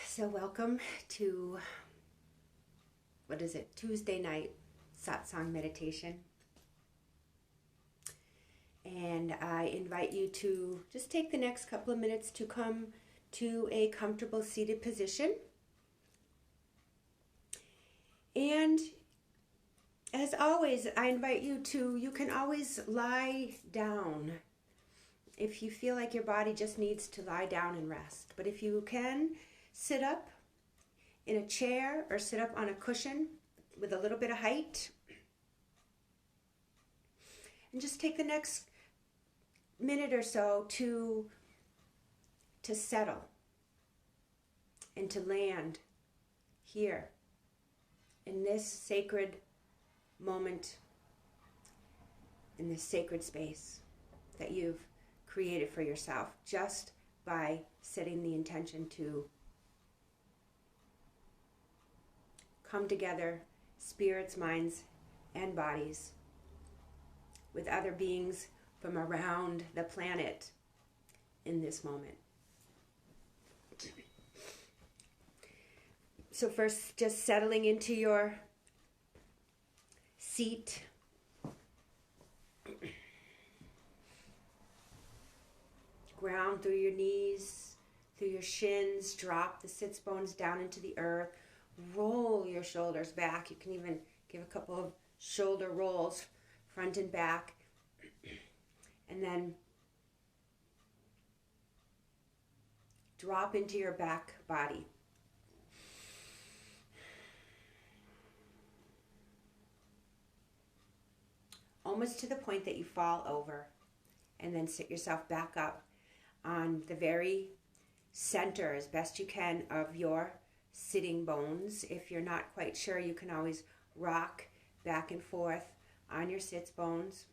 So welcome to, Tuesday night satsang meditation. And I invite you to just take the next couple of minutes to come to a comfortable seated position. And as always, I invite you can always lie down if you feel like your body just needs to lie down and rest. But if you can, sit up in a chair or sit up on a cushion with a little bit of height. And just take the next minute or so to settle and to land here in this sacred moment, in this sacred space that you've created for yourself just by setting the intention to come together, spirits, minds, and bodies, with other beings from around the planet in this moment. So first, just settling into your seat. Ground through your knees, through your shins, drop the sits bones down into the earth. Roll your shoulders back. You can even give a couple of shoulder rolls, front and back. And then drop into your back body. Almost to the point that you fall over. And then sit yourself back up on the very center, as best you can, of your sitting bones. If you're not quite sure, you can always rock back and forth on your sits bones.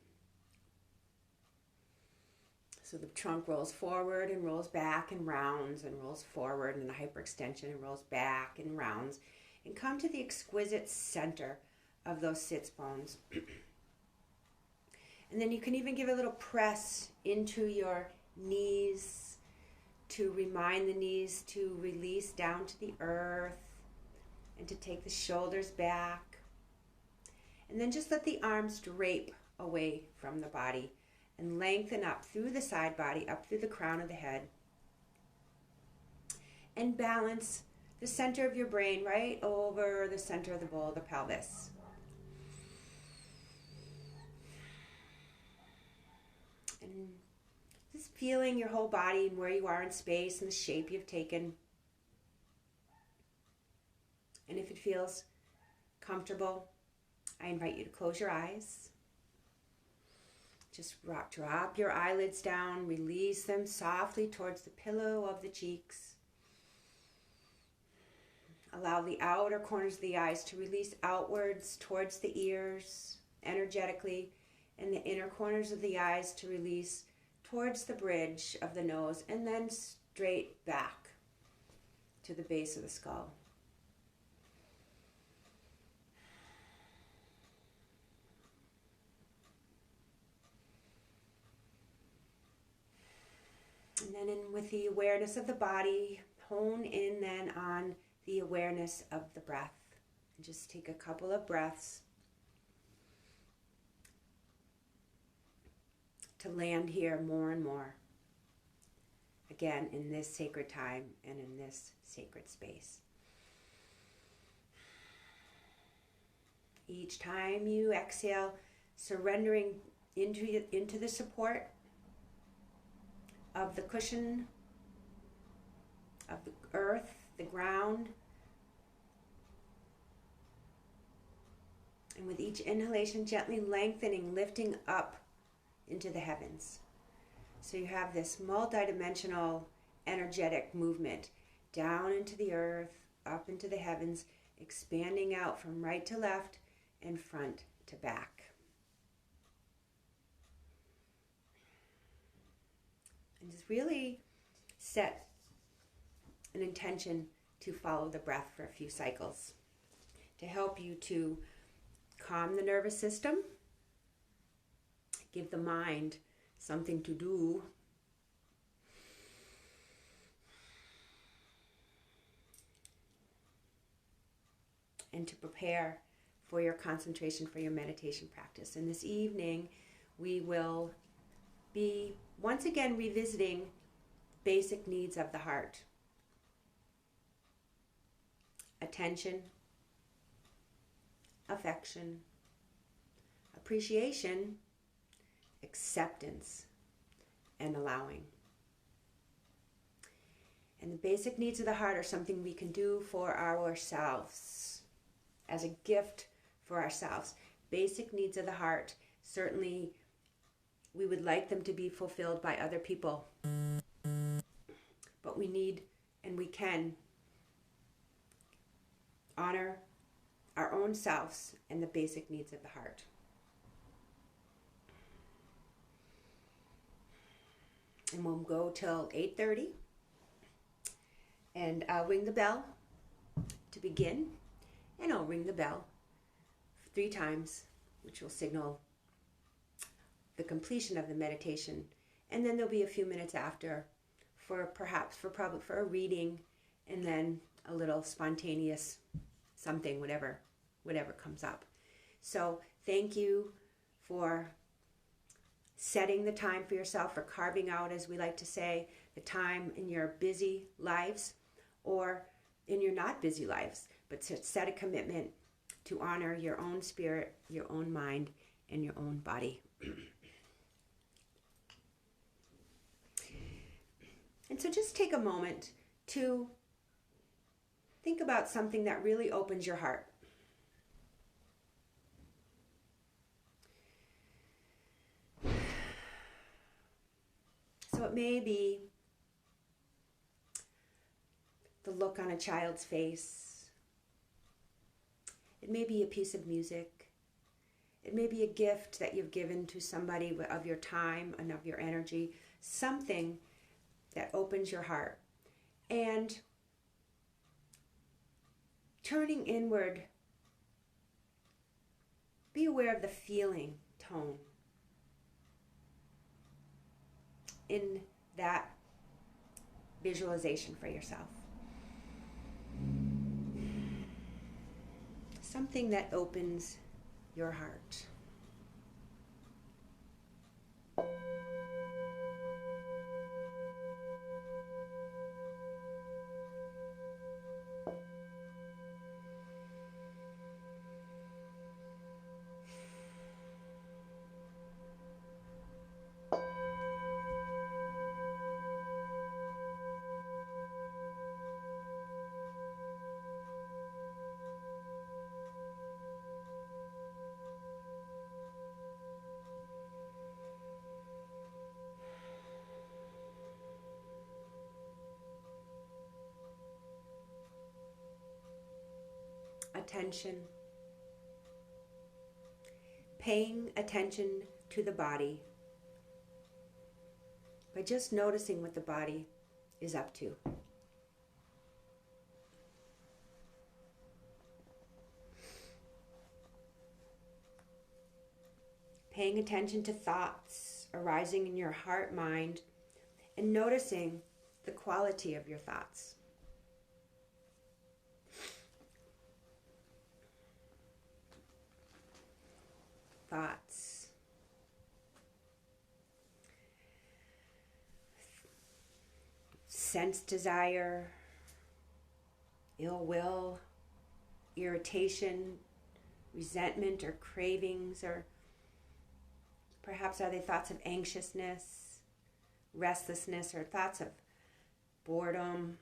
So the trunk rolls forward and rolls back and rounds and rolls forward, and the hyperextension and rolls back and rounds, and come to the exquisite center of those sits bones. And then you can even give a little press into your knees to remind the knees to release down to the earth and to take the shoulders back. And then just let the arms drape away from the body and lengthen up through the side body, up through the crown of the head. And balance the center of your brain right over the center of the bowl of the pelvis. And just feeling your whole body and where you are in space and the shape you've taken. And if it feels comfortable, I invite you to close your eyes. Just drop your eyelids down, release them softly towards the pillow of the cheeks. Allow the outer corners of the eyes to release outwards towards the ears energetically, and the inner corners of the eyes to release towards the bridge of the nose, and then straight back to the base of the skull. And then with the awareness of the body, hone in then on the awareness of the breath. And just take a couple of breaths to land here more and more. Again, in this sacred time and in this sacred space. Each time you exhale, surrendering into the support of the cushion, of the earth, the ground. And with each inhalation, gently lengthening, lifting up into the heavens. So you have this multidimensional energetic movement down into the earth, up into the heavens, expanding out from right to left and front to back. And just really set an intention to follow the breath for a few cycles to help you to calm the nervous system, give the mind something to do. And to prepare for your concentration, for your meditation practice. And this evening, we will be once again revisiting basic needs of the heart. Attention, affection, appreciation, acceptance, and allowing. And the basic needs of the heart are something we can do for ourselves, as a gift for ourselves. Basic needs of the heart, certainly we would like them to be fulfilled by other people. But we need and we can honor our own selves and the basic needs of the heart. And we'll go till 8:30. And I'll ring the bell to begin. And I'll ring the bell 3 times, which will signal the completion of the meditation. And then there'll be a few minutes after for a reading, and then a little spontaneous something, whatever comes up. So thank you for setting the time for yourself, for carving out, as we like to say, the time in your busy lives or in your not busy lives, but to set a commitment to honor your own spirit, your own mind, and your own body. And so just take a moment to think about something that really opens your heart. So it may be the look on a child's face. It may be a piece of music. It may be a gift that you've given to somebody of your time and of your energy. Something that opens your heart. And turning inward, be aware of the feeling tone in that visualization for yourself. Something that opens your heart. Attention. Paying attention to the body by just noticing what the body is up to. Paying attention to thoughts arising in your heart, mind, and noticing the quality of your thoughts. Thoughts. Sense desire, ill will, irritation, resentment, or cravings, or perhaps are they thoughts of anxiousness, restlessness, or thoughts of boredom,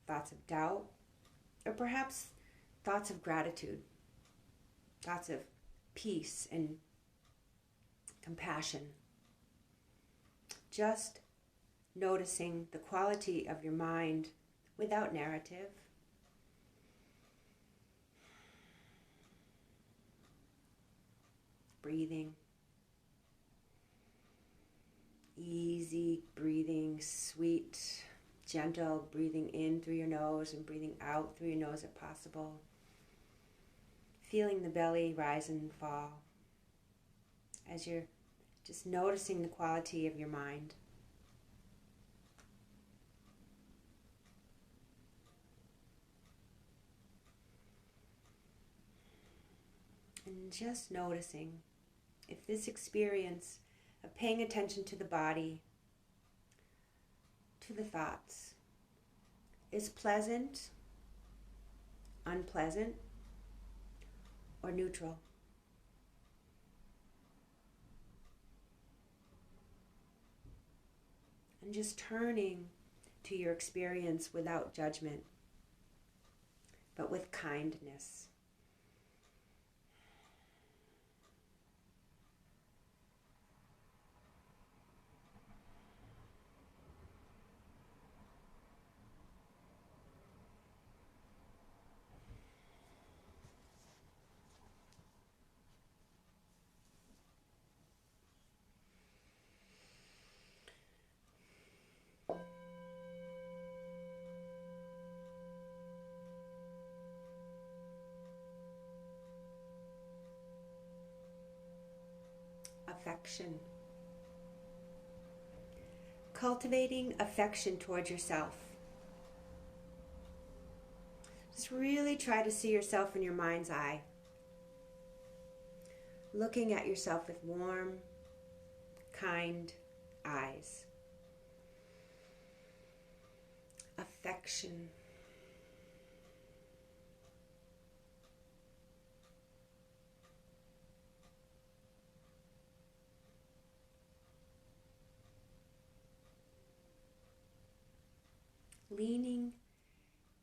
thoughts of doubt, or perhaps thoughts of gratitude. Thoughts of peace and compassion. Just noticing the quality of your mind without narrative. Breathing. Easy breathing, sweet, gentle breathing in through your nose and breathing out through your nose if possible. Feeling the belly rise and fall. as you're just noticing the quality of your mind. And just noticing if this experience of paying attention to the body, to the thoughts, is pleasant, unpleasant, or neutral. And just turning to your experience without judgment, but with kindness. Affection. Cultivating affection towards yourself. Just really try to see yourself in your mind's eye. Looking at yourself with warm, kind eyes. Affection. Leaning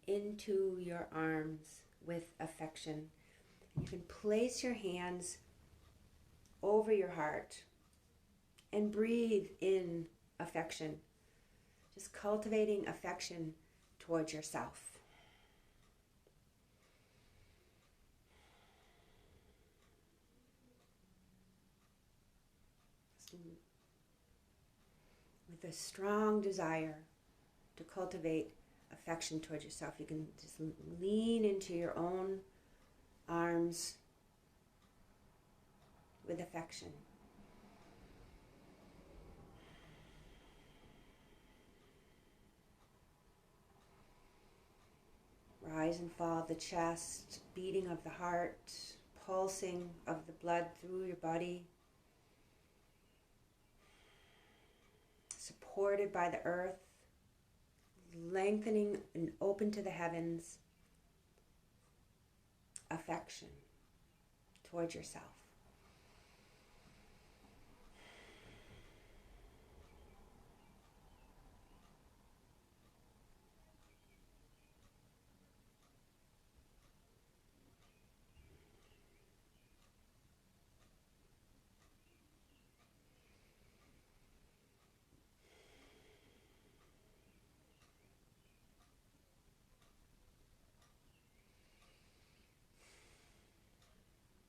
into your arms with affection. You can place your hands over your heart and breathe in affection. Just cultivating affection towards yourself. With a strong desire to cultivate affection towards yourself, you can just lean into your own arms with affection. Rise and fall of the chest, beating of the heart, pulsing of the blood through your body, supported by the earth, lengthening and open to the heavens. Affection towards yourself.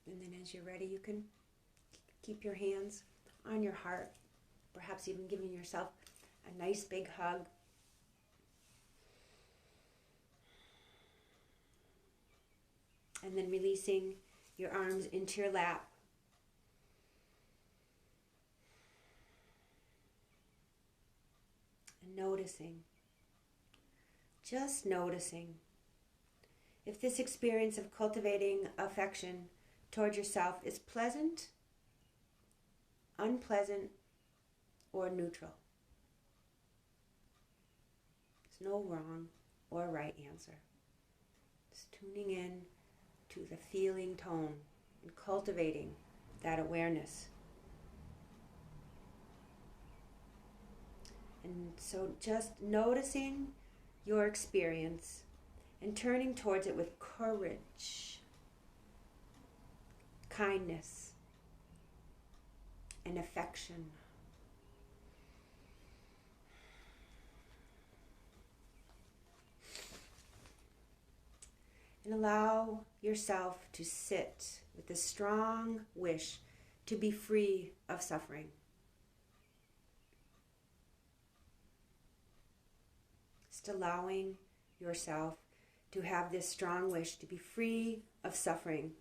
And then as you're ready, you can keep your hands on your heart, perhaps even giving yourself a nice big hug. And then releasing your arms into your lap. And noticing, just noticing, if this experience of cultivating affection toward yourself is pleasant, unpleasant, or neutral. There's no wrong or right answer. Just tuning in to the feeling tone and cultivating that awareness. And so just noticing your experience and turning towards it with courage, kindness, and affection. And allow yourself to sit with a strong wish to be free of suffering. Just allowing yourself to have this strong wish to be free of suffering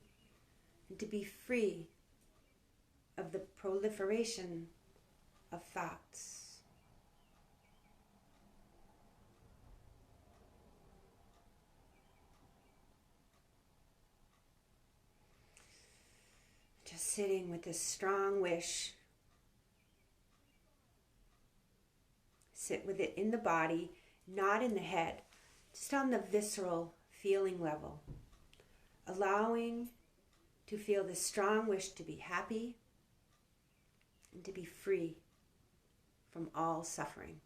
and to be free of the proliferation of thoughts. Just sitting with this strong wish. Sit with it in the body, not in the head, just on the visceral feeling level. Allowing to feel this strong wish to be happy and to be free from all suffering.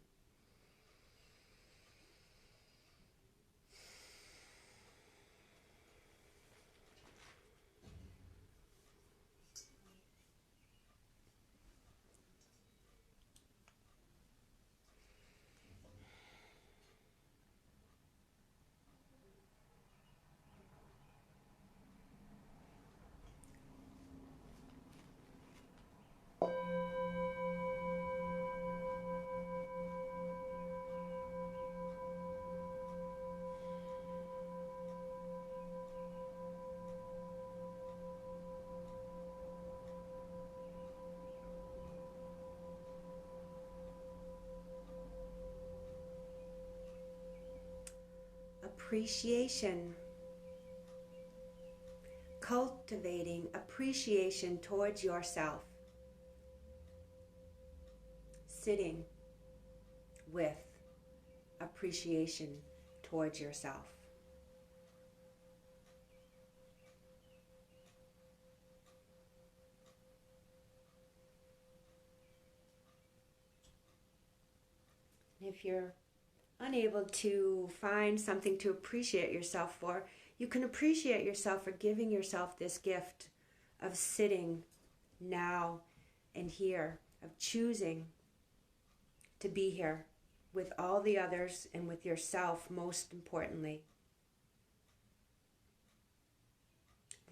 Appreciation. Cultivating appreciation towards yourself. Sitting with appreciation towards yourself. If you're unable to find something to appreciate yourself for, you can appreciate yourself for giving yourself this gift of sitting now and here, of choosing to be here with all the others and with yourself most importantly.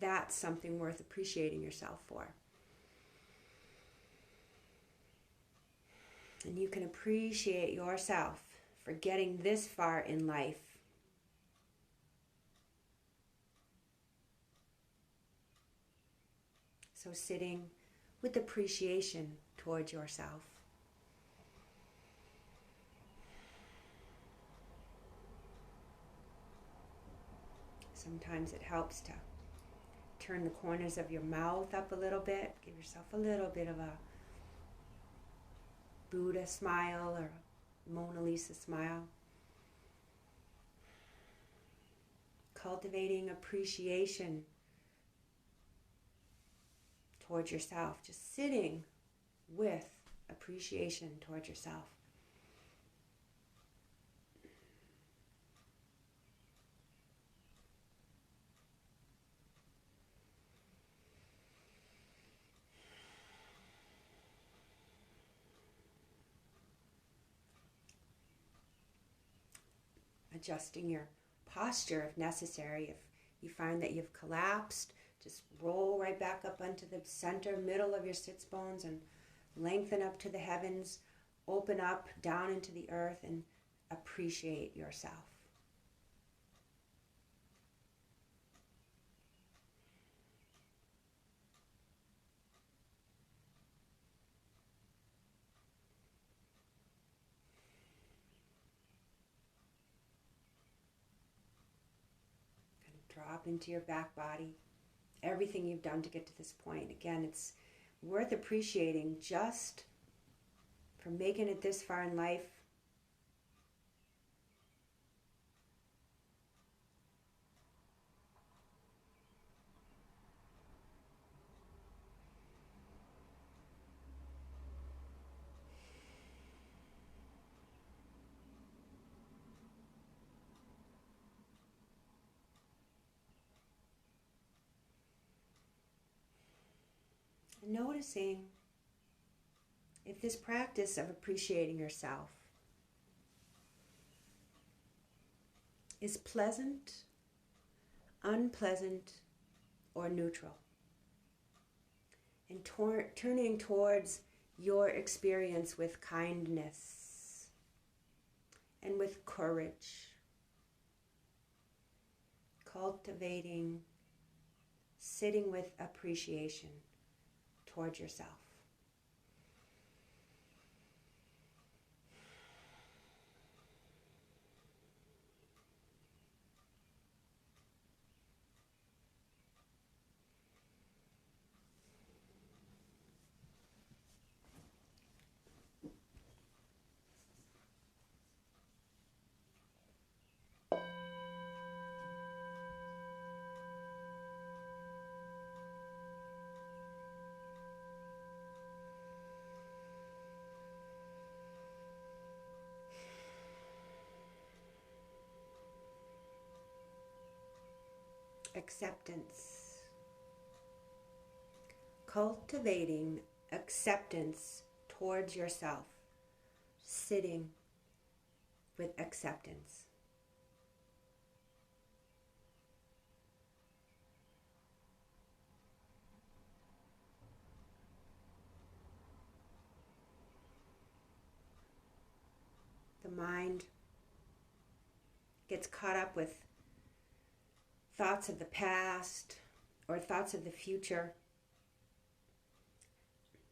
That's something worth appreciating yourself for. And you can appreciate yourself for getting this far in life. So sitting with appreciation towards yourself. Sometimes it helps to turn the corners of your mouth up a little bit. Give yourself a little bit of a Buddha smile or a Mona Lisa smile. Cultivating appreciation towards yourself. Just sitting with appreciation towards yourself. Adjusting your posture if necessary. If you find that you've collapsed, just roll right back up onto the center, middle of your sits bones and lengthen up to the heavens, open up down into the earth and appreciate yourself. Drop into your back body, everything you've done to get to this point. Again, it's worth appreciating just for making it this far in life. Noticing if this practice of appreciating yourself is pleasant, unpleasant, or neutral. And turning towards your experience with kindness and with courage. Cultivating, sitting with appreciation towards yourself. Acceptance. Cultivating acceptance towards yourself. Sitting with acceptance. The mind gets caught up with thoughts of the past or thoughts of the future.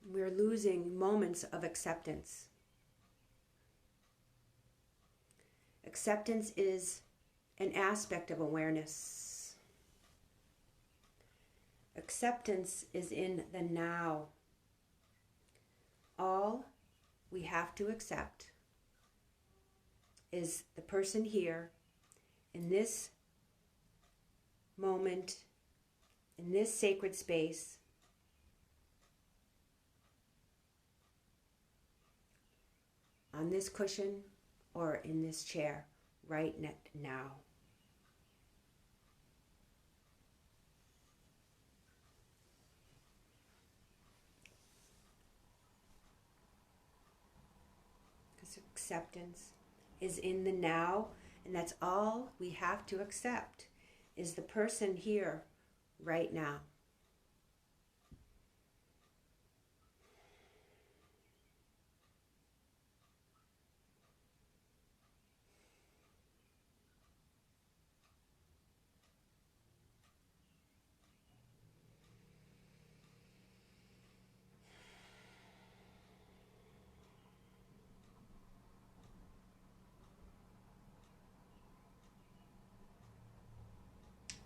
We're losing moments of acceptance. Acceptance is an aspect of awareness. Acceptance is in the now. All we have to accept is the person here in this moment, in this sacred space, on this cushion or in this chair right now. Because acceptance is in the now, and that's all we have to accept is the person here right now.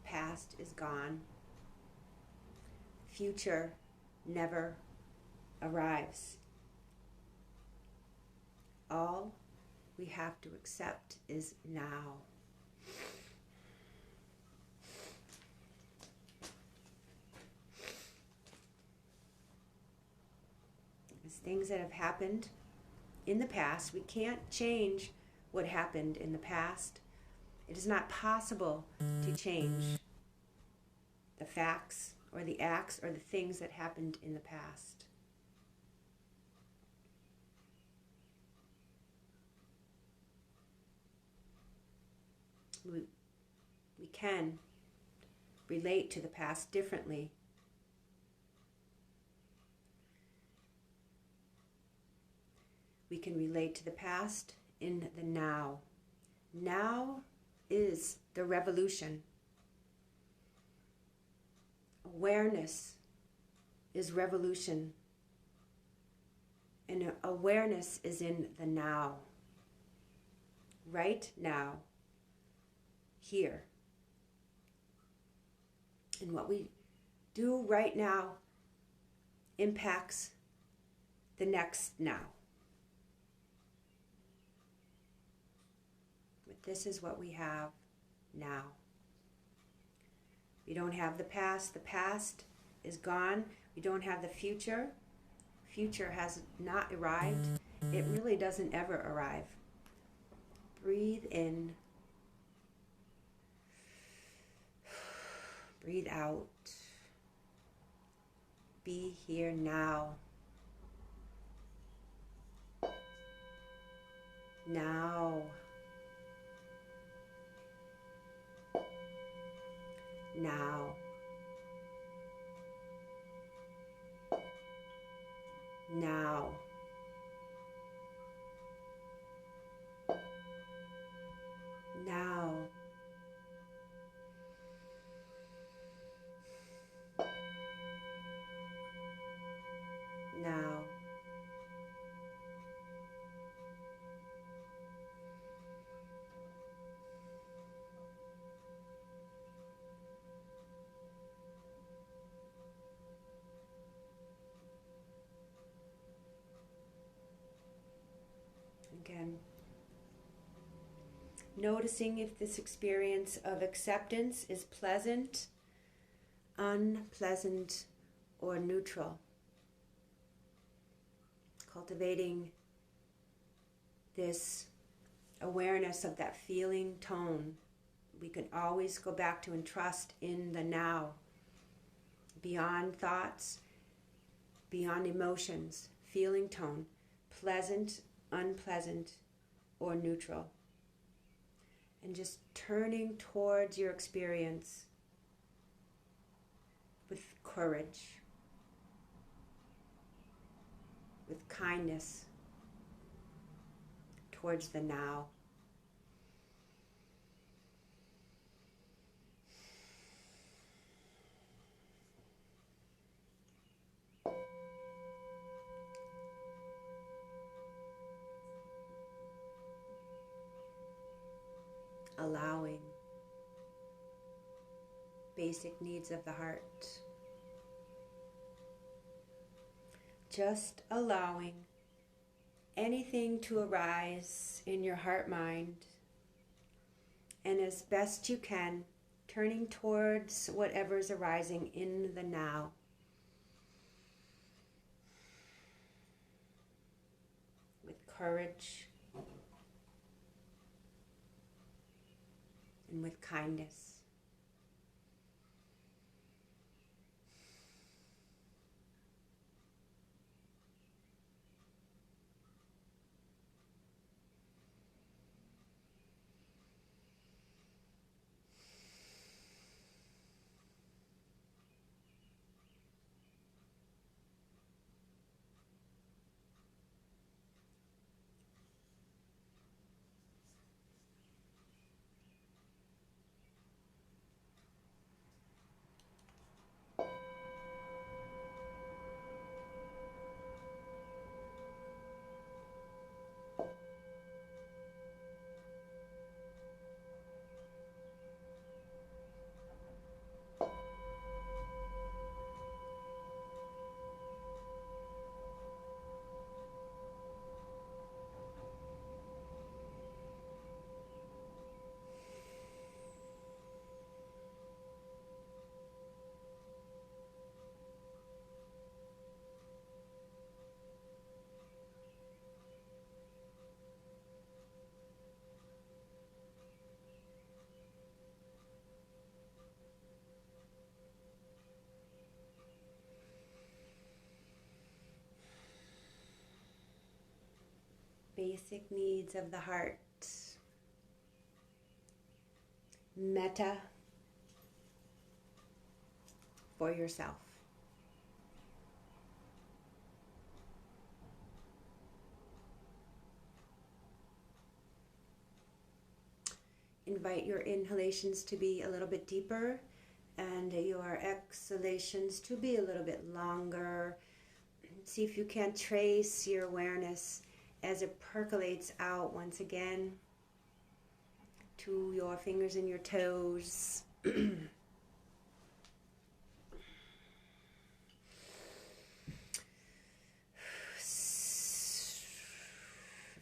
Past is gone. Future never arrives. All we have to accept is now. As things that have happened in the past, we can't change what happened in the past. It is not possible to change the facts or the acts or the things that happened in the past. We can relate to the past differently. We can relate to the past in the now. Now is the revolution. Awareness is revolution. And awareness is in the now. Right now. Here. And what we do right now impacts the next now. But this is what we have now. We don't have the past. The past is gone. We don't have the future. Future has not arrived. It really doesn't ever arrive. Breathe in. Breathe out. Be here now. Now. Now. Now. Now. again. Noticing if this experience of acceptance is pleasant, unpleasant, or neutral. Cultivating this awareness of that feeling tone. We can always go back to and trust in the now, beyond thoughts, beyond emotions, feeling tone, pleasant, unpleasant, or neutral. And just turning towards your experience with courage, with kindness, towards the now. Allowing basic needs of the heart. Just allowing anything to arise in your heart mind, and as best you can, turning towards whatever is arising in the now. With courage and with kindness. Basic needs of the heart. Metta for yourself. Invite your inhalations to be a little bit deeper and your exhalations to be a little bit longer. See if you can trace your awareness as it percolates out once again to your fingers and your toes. If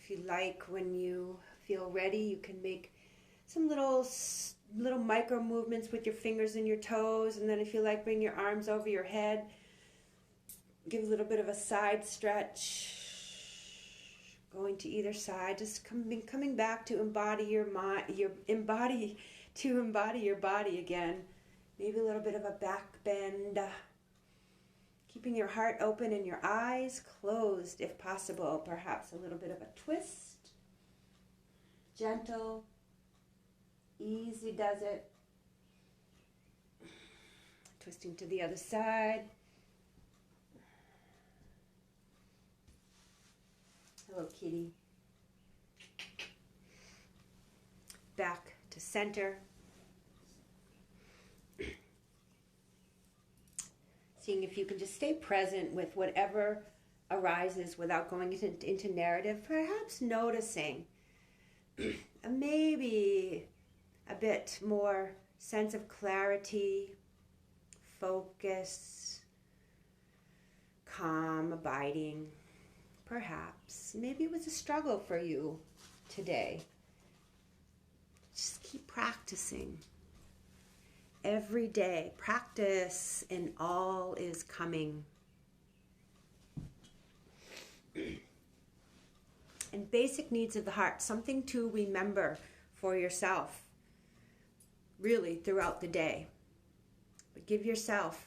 you like, when you feel ready, you can make some little micro movements with your fingers and your toes, and then if you like, bring your arms over your head. Give a little bit of a side stretch, going to either side, just coming back to embody your body again. Maybe a little bit of a back bend. Keeping your heart open and your eyes closed if possible. Perhaps a little bit of a twist. Gentle, easy does it. Twisting to the other side. Hello, kitty. Back to center. Seeing if you can just stay present with whatever arises without going into narrative. Perhaps noticing maybe a bit more sense of clarity, focus, calm, abiding, Perhaps. Maybe it was a struggle for you today. Just keep practicing. Every day, practice and all is coming. And basic needs of the heart, something to remember for yourself, really, throughout the day. But give yourself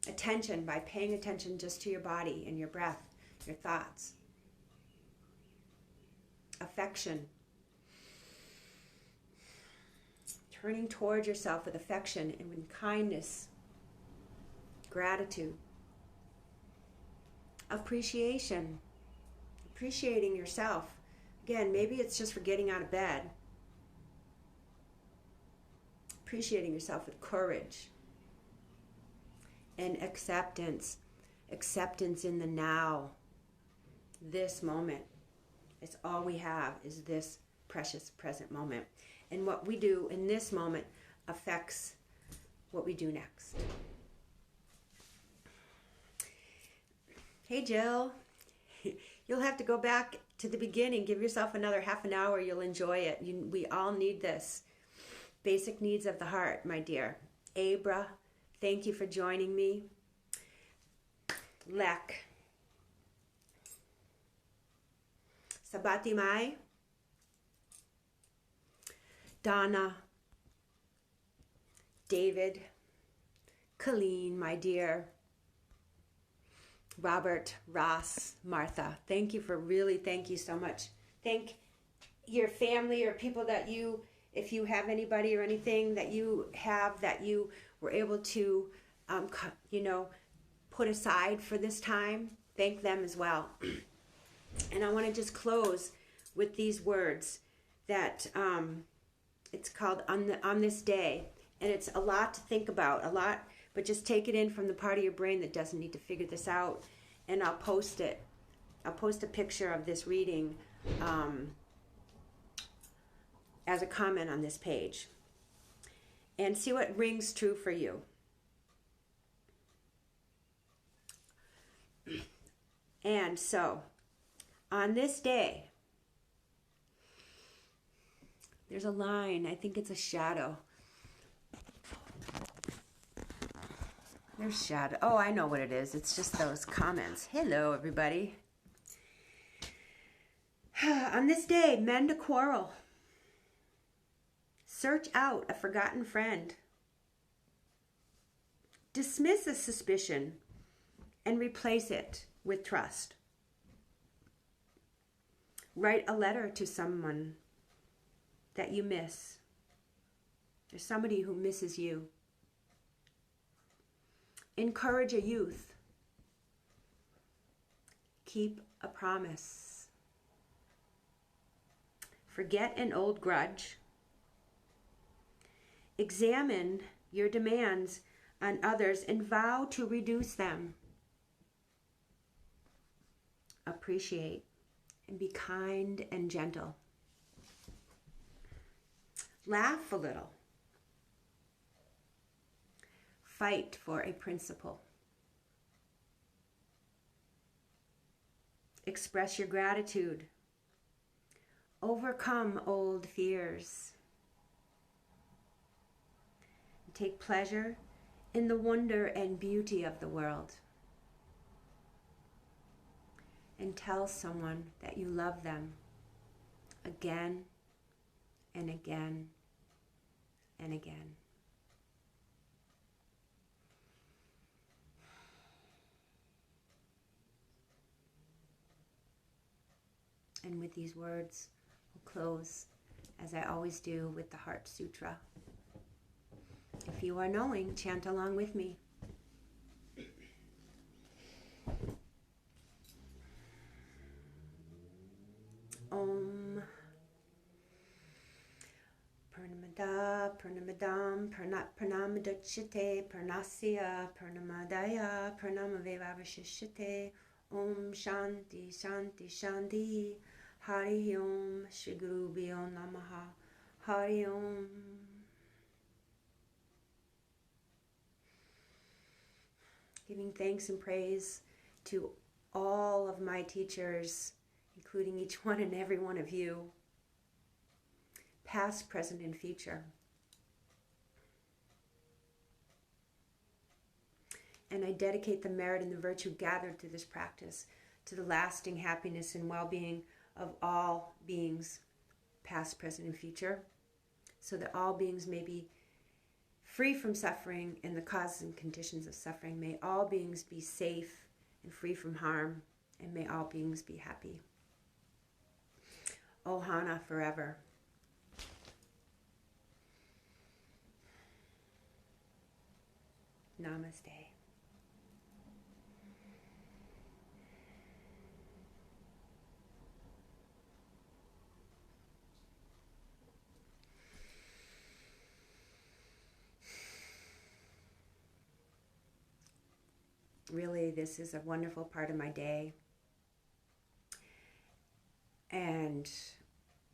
attention by paying attention just to your body and your breath, your thoughts. Affection. Turning towards yourself with affection and with kindness. Gratitude. Appreciation. Appreciating yourself. Again, maybe it's just for getting out of bed. Appreciating yourself with courage. And acceptance. Acceptance in the now. This moment. It's all we have is this precious present moment. And what we do in this moment affects what we do next. Hey, Jill. You'll have to go back to the beginning. Give yourself another half an hour. You'll enjoy it. We all need this. Basic needs of the heart, my dear. Abra, thank you for joining me. Lek. Sabati Mai. Donna. David. Colleen, my dear. Robert, Ross, Martha, thank you so much. Thank your family or people that you, if you have anybody or anything that you have that you were able to, put aside for this time, thank them as well. And I want to just close with these words that it's called on this day, and it's a lot to think about, but just take it in from the part of your brain that doesn't need to figure this out, and I'll post it. I'll post a picture of this reading as a comment on this page, and see what rings true for you. And so, on this day, there's a line, I think it's a shadow. There's shadow. Oh, I know what it is. It's just those comments. Hello, everybody. On this day, mend a quarrel. Search out a forgotten friend. Dismiss a suspicion and replace it with trust. Write a letter to someone that you miss. There's somebody who misses you. Encourage a youth. Keep a promise. Forget an old grudge. Examine your demands on others and vow to reduce them. Appreciate and be kind and gentle. Laugh a little. Fight for a principle. Express your gratitude. Overcome old fears. Take pleasure in the wonder and beauty of the world. And tell someone that you love them again and again and again. And with these words, we'll close, as I always do, with the Heart Sutra. If you are knowing, chant along with me. Om Purnamada Purnamadam Purnamadachyate Purnasya Purnamadaya Purnamavevavashishite. Om Shanti Shanti Shanti. Hari Om Shri Gurubhyo Namaha. Hari Om. Giving thanks and praise to all of my teachers, including each one and every one of you, past, present, and future. And I dedicate the merit and the virtue gathered through this practice to the lasting happiness and well-being of all beings, past, present, and future, so that all beings may be free from suffering and the causes and conditions of suffering. May all beings be safe and free from harm, and may all beings be happy. Ohana forever. Namaste. Really, this is a wonderful part of my day. And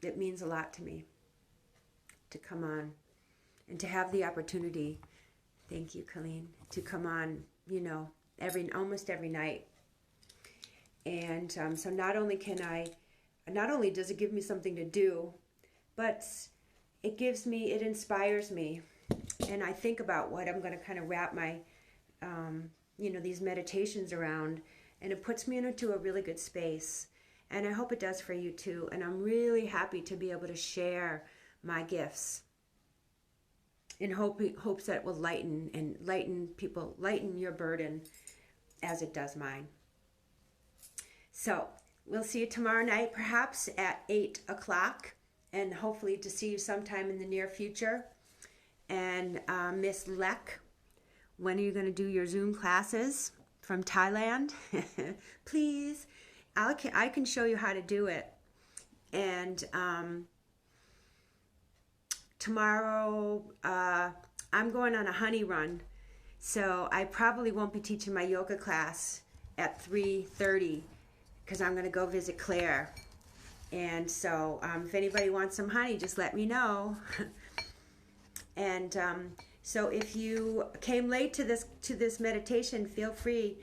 it means a lot to me to come on and to have the opportunity, thank you, Colleen, to come on, almost every night. And so not only does it give me something to do, but it inspires me. And I think about what I'm going to kind of wrap my, these meditations around, and it puts me into a really good space. And I hope it does for you too. And I'm really happy to be able to share my gifts in hopes that it will lighten your burden as it does mine. So we'll see you tomorrow night, perhaps at 8 o'clock, and hopefully to see you sometime in the near future. And Miss Lek, when are you going to do your Zoom classes from Thailand? Please. I can show you how to do it. And tomorrow I'm going on a honey run, so I probably won't be teaching my yoga class at 3:30 because I'm going to go visit Claire. And so if anybody wants some honey, just let me know. And so if you came late to this meditation, feel free.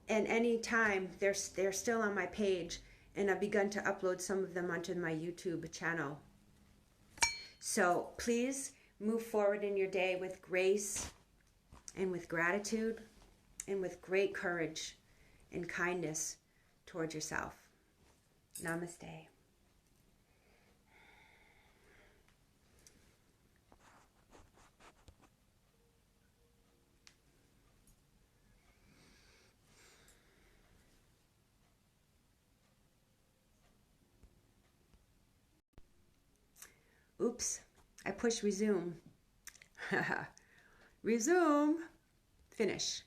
And any time, they're still on my page, and I've begun to upload some of them onto my YouTube channel. So please move forward in your day with grace and with gratitude and with great courage and kindness towards yourself. Namaste. Oops, I pushed resume. Resume. Finish.